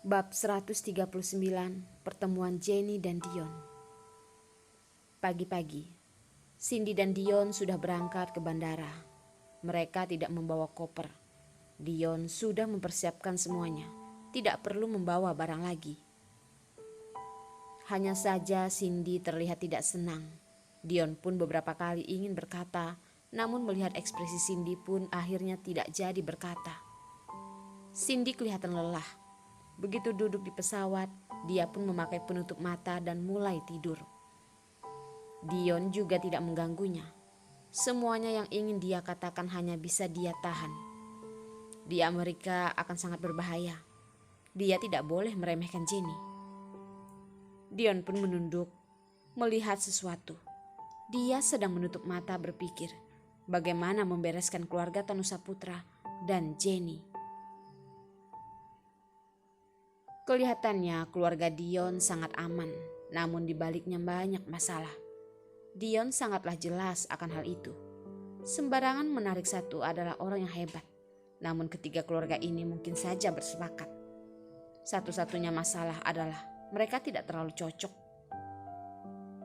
Bab 139, Pertemuan Jenny dan Dion. Pagi-pagi, Cindy dan Dion sudah berangkat ke bandara. Mereka tidak membawa koper. Dion sudah mempersiapkan semuanya, tidak perlu membawa barang lagi. Hanya saja Cindy terlihat tidak senang. Dion pun beberapa kali ingin berkata, namun melihat ekspresi Cindy pun akhirnya tidak jadi berkata. Cindy kelihatan lelah. Begitu duduk di pesawat, dia pun memakai penutup mata dan mulai tidur. Dion juga tidak mengganggunya. Semuanya yang ingin dia katakan hanya bisa dia tahan. Di Amerika akan sangat berbahaya. Dia tidak boleh meremehkan Jenny. Dion pun menunduk, melihat sesuatu. Dia sedang menutup mata berpikir bagaimana membereskan keluarga Tanusa Putra dan Jenny. Kelihatannya keluarga Dion sangat aman, namun di baliknya banyak masalah. Dion sangatlah jelas akan hal itu. Sembarangan menarik satu adalah orang yang hebat, namun ketiga keluarga ini mungkin saja bersepakat. Satu-satunya masalah adalah mereka tidak terlalu cocok.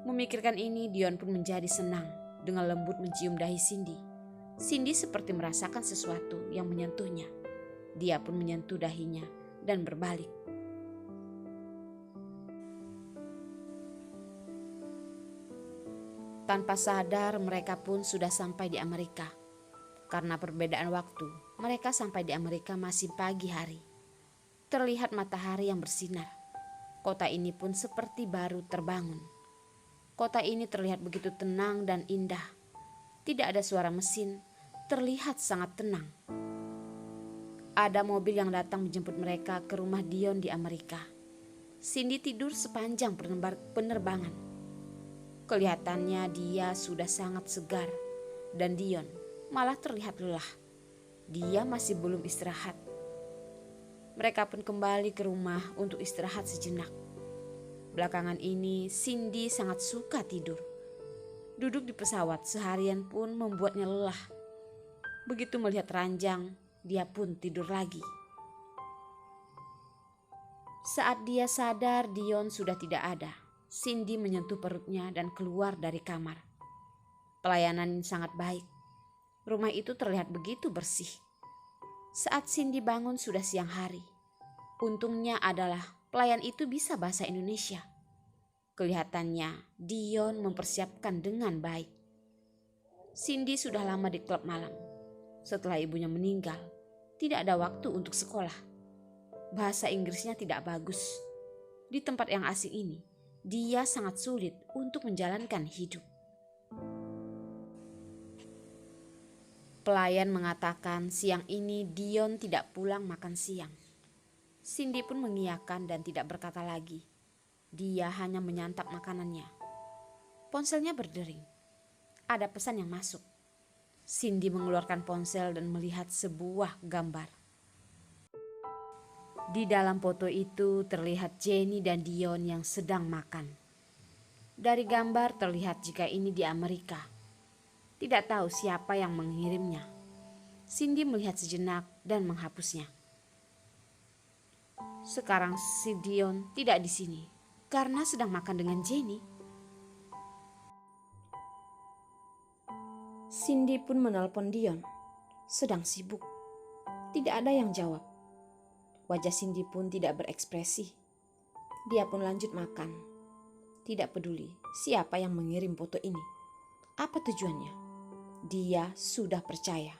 Memikirkan ini, Dion pun menjadi senang dengan lembut mencium dahi Cindy. Cindy seperti merasakan sesuatu yang menyentuhnya. Dia pun menyentuh dahinya dan berbalik. Tanpa sadar mereka pun sudah sampai di Amerika. Karena perbedaan waktu, mereka sampai di Amerika masih pagi hari. Terlihat matahari yang bersinar. Kota ini pun seperti baru terbangun. Kota ini terlihat begitu tenang dan indah. Tidak ada suara mesin, terlihat sangat tenang. Ada mobil yang datang menjemput mereka ke rumah Dion di Amerika. Cindy tidur sepanjang penerbangan. Kelihatannya dia sudah sangat segar dan Dion malah terlihat lelah. Dia masih belum istirahat. Mereka pun kembali ke rumah untuk istirahat sejenak. Belakangan ini Cindy sangat suka tidur. Duduk di pesawat seharian pun membuatnya lelah. Begitu melihat ranjang, dia pun tidur lagi. Saat dia sadar Dion sudah tidak ada, Cindy menyentuh perutnya dan keluar dari kamar. Pelayanan sangat baik. Rumah itu terlihat begitu bersih. Saat Cindy bangun sudah siang hari. Untungnya adalah pelayan itu bisa bahasa Indonesia. Kelihatannya Dion mempersiapkan dengan baik. Cindy sudah lama di klub malam. Setelah ibunya meninggal, tidak ada waktu untuk sekolah. Bahasa Inggrisnya tidak bagus. Di tempat yang asing ini, dia sangat sulit untuk menjalankan hidup. Pelayan mengatakan siang ini Dion tidak pulang makan siang. Cindy pun mengiyakan dan tidak berkata lagi. Dia hanya menyantap makanannya. Ponselnya berdering. Ada pesan yang masuk. Cindy mengeluarkan ponsel dan melihat sebuah gambar. Di dalam foto itu terlihat Jenny dan Dion yang sedang makan. Dari gambar terlihat jika ini di Amerika. Tidak tahu siapa yang mengirimnya. Cindy melihat sejenak dan menghapusnya. Sekarang si Dion tidak di sini karena sedang makan dengan Jenny. Cindy pun menelpon Dion. Sedang sibuk. Tidak ada yang jawab. Wajah Cindy pun tidak berekspresi. Dia pun lanjut makan. Tidak peduli siapa yang mengirim foto ini. Apa tujuannya? Dia sudah percaya.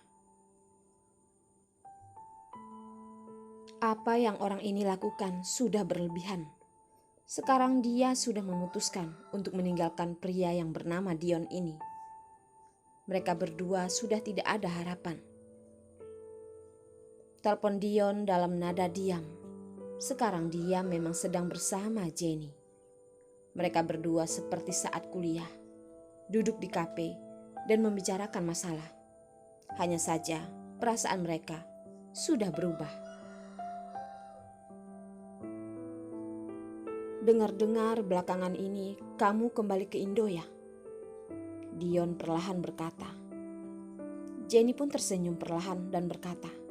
Apa yang orang ini lakukan sudah berlebihan. Sekarang dia sudah memutuskan untuk meninggalkan pria yang bernama Dion ini. Mereka berdua sudah tidak ada harapan. Telepon Dion dalam nada diam. Sekarang dia memang sedang bersama Jenny. Mereka berdua seperti saat kuliah, duduk di kafe dan membicarakan masalah. Hanya saja perasaan mereka sudah berubah. Dengar-dengar belakangan ini kamu kembali ke Indo ya? Dion perlahan berkata. Jenny pun tersenyum perlahan dan berkata,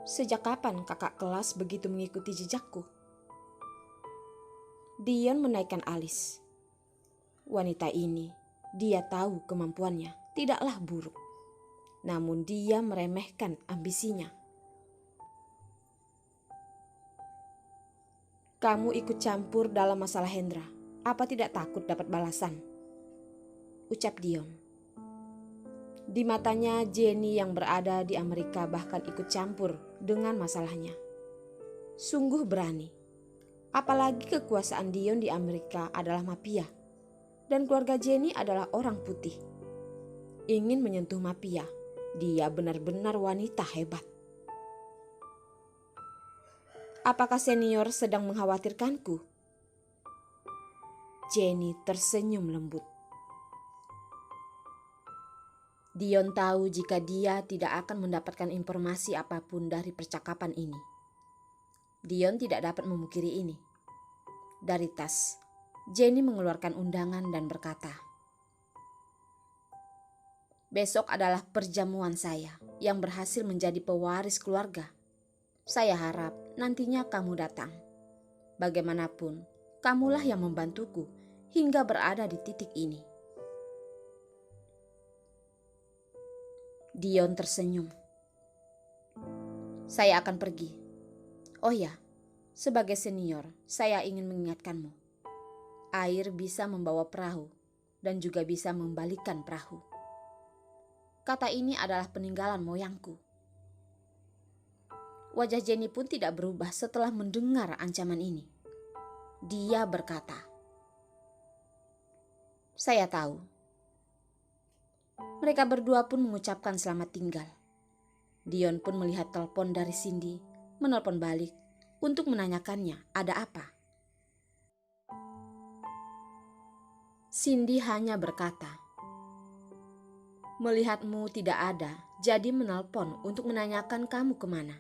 Sejak kapan kakak kelas begitu mengikuti jejakku? Dion menaikkan alis. Wanita ini, dia tahu kemampuannya tidaklah buruk. Namun dia meremehkan ambisinya. Kamu ikut campur dalam masalah Hendra. Apa tidak takut dapat balasan? Ucap Dion. Di matanya Jenny yang berada di Amerika bahkan ikut campur dengan masalahnya. Sungguh berani. Apalagi kekuasaan Dion di Amerika adalah mafia. Dan keluarga Jenny adalah orang putih. Ingin menyentuh mafia, dia benar-benar wanita hebat. Apakah senior sedang mengkhawatirkanku? Jenny tersenyum lembut. Dion tahu jika dia tidak akan mendapatkan informasi apapun dari percakapan ini. Dion tidak dapat memungkiri ini. Dari tas, Jenny mengeluarkan undangan dan berkata, "Besok adalah perjamuan saya yang berhasil menjadi pewaris keluarga. Saya harap nantinya kamu datang. Bagaimanapun, kamulah yang membantuku hingga berada di titik ini." Dion tersenyum. "Saya akan pergi. Oh ya, sebagai senior, saya ingin mengingatkanmu. Air bisa membawa perahu dan juga bisa membalikan perahu. Kata ini adalah peninggalan moyangku." Wajah Jenny pun tidak berubah setelah mendengar ancaman ini. Dia berkata, "Saya tahu." Mereka berdua pun mengucapkan selamat tinggal. Dion pun melihat telepon dari Cindy, menelpon balik untuk menanyakannya ada apa. Cindy hanya berkata, "Melihatmu tidak ada, jadi menelpon untuk menanyakan kamu kemana."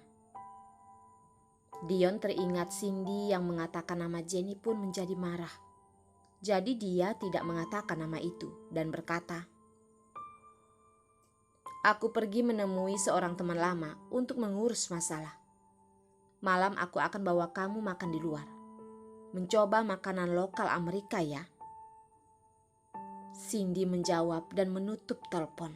Dion teringat Cindy yang mengatakan nama Jenny pun menjadi marah. Jadi dia tidak mengatakan nama itu dan berkata, "Aku pergi menemui seorang teman lama untuk mengurus masalah. Malam aku akan bawa kamu makan di luar. Mencoba makanan lokal Amerika ya." Cindy menjawab dan menutup telepon.